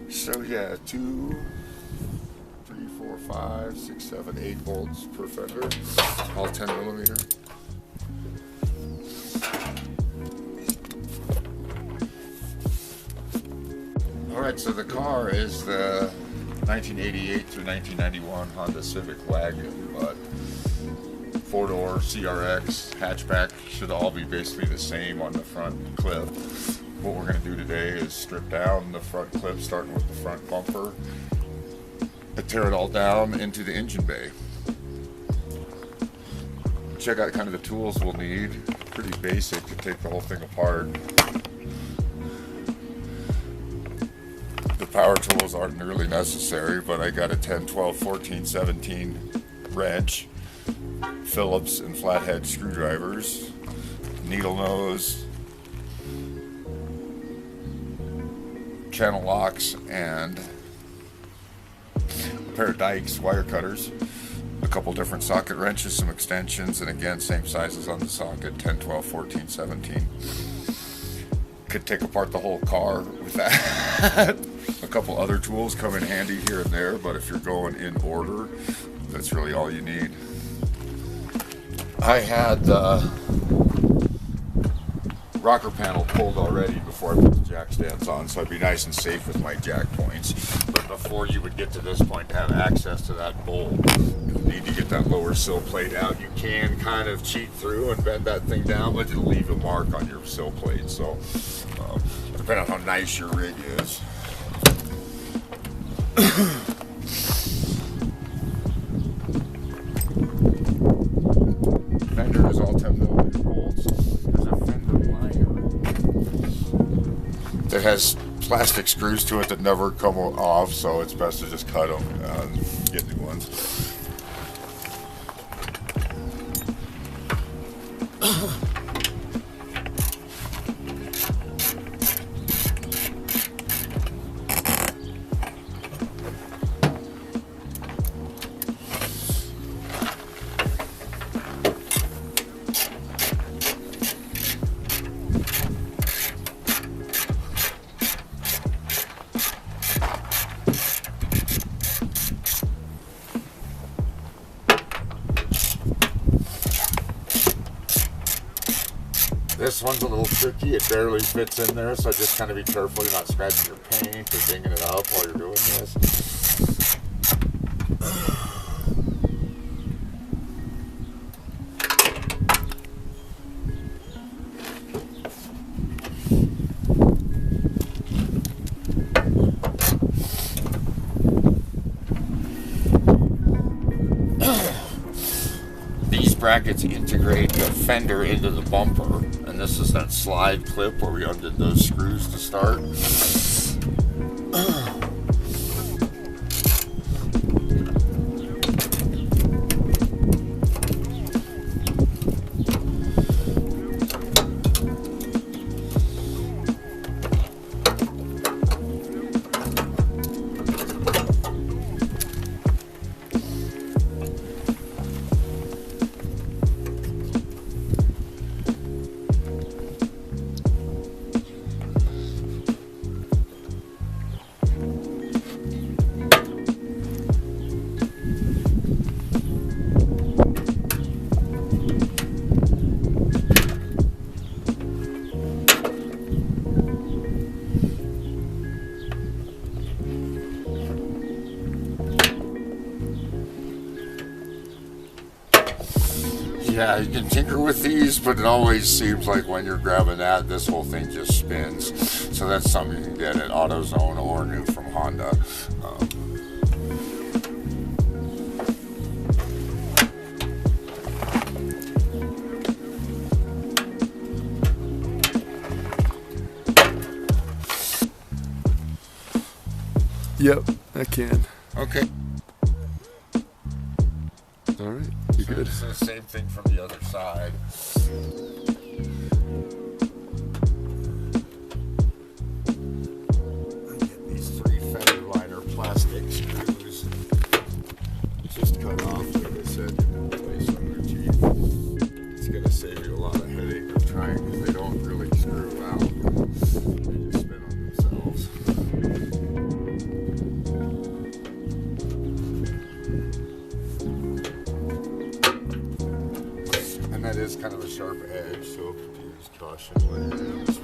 So yeah, 2, 3, 4, 5, 6, 7, 8 bolts per fender, all 10 millimeter. Alright, so the car is the 1988 through 1991 Honda Civic Wagon, but 4-door CRX, hatchback should all be basically the same on the front clip. What we're going to do today is strip down the front clip, starting with the front bumper, and tear it all down into the engine bay. Check out kind of the tools we'll need. Pretty basic to take the whole thing apart. The power tools aren't really necessary, but I got a 10, 12, 14, 17 wrench, Phillips and flathead screwdrivers, needle nose, channel locks, and a pair of dikes, wire cutters, a couple different socket wrenches, some extensions, and again, same sizes on the socket, 10, 12, 14, 17. Could take apart the whole car with that. A couple other tools come in handy here and there, but if you're going in order, that's really all you need. I had the rocker panel pulled already before I put the jack stands on, so I'd be nice and safe with my jack points. But before you would get to this point to have access to that bolt, you'll need to get that lower sill plate out. You can kind of cheat through and bend that thing down, but it'll leave a mark on your sill plate. So depending on how nice your rig is. Fender is all 10 millimeter bolts. There's a Fender liner that has plastic screws to it that never come off, so it's best to just cut them and get new ones. This one's a little tricky, it barely fits in there, so just kind of be careful you're not scratching your paint or dinging it up while you're doing this. These brackets integrate the fender into the bumper, and this is that slide clip where we undid those screws to start. Yeah, you can tinker with these, but it always seems like when you're grabbing that, this whole thing just spins. So that's something you can get at AutoZone or new from Honda. Yep, I can. Okay. All right, you So good? it's the same thing from the other side. I get these 3 fender liner plastic screws. Just cut off, like I said, you can place on your teeth. It's going to save you a lot of headache of trying, because they don't really screw out. They just spin on themselves. sharp edge, so use caution when it is.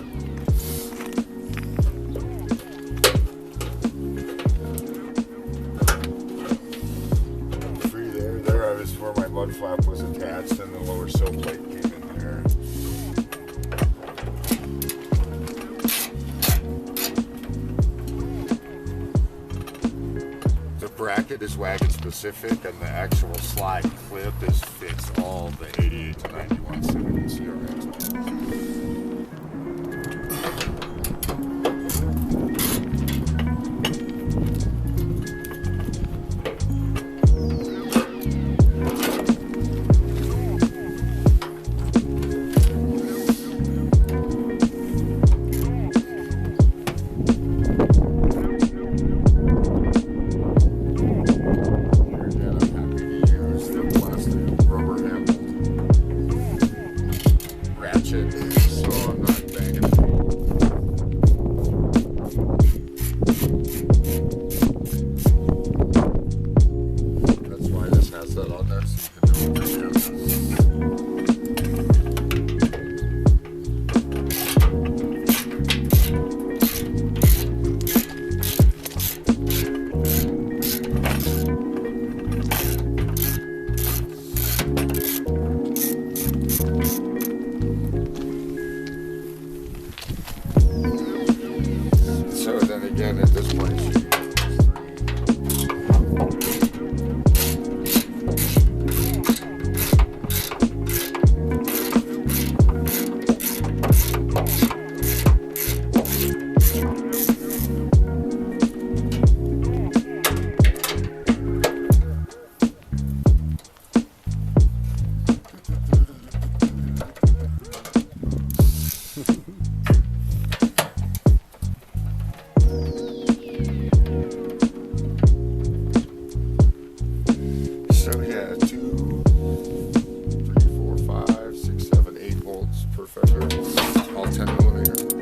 Free there. There I was where my mud flap was attached, and the lower sill plate came in there. The bracket is wagon specific, and the actual slide clip fits all the 88 to 91 Civic CRX. So then again, at this point, so yeah, 2, 3, 4, 5, 6, 7, 8 volts per Fender, all 10 millimeter.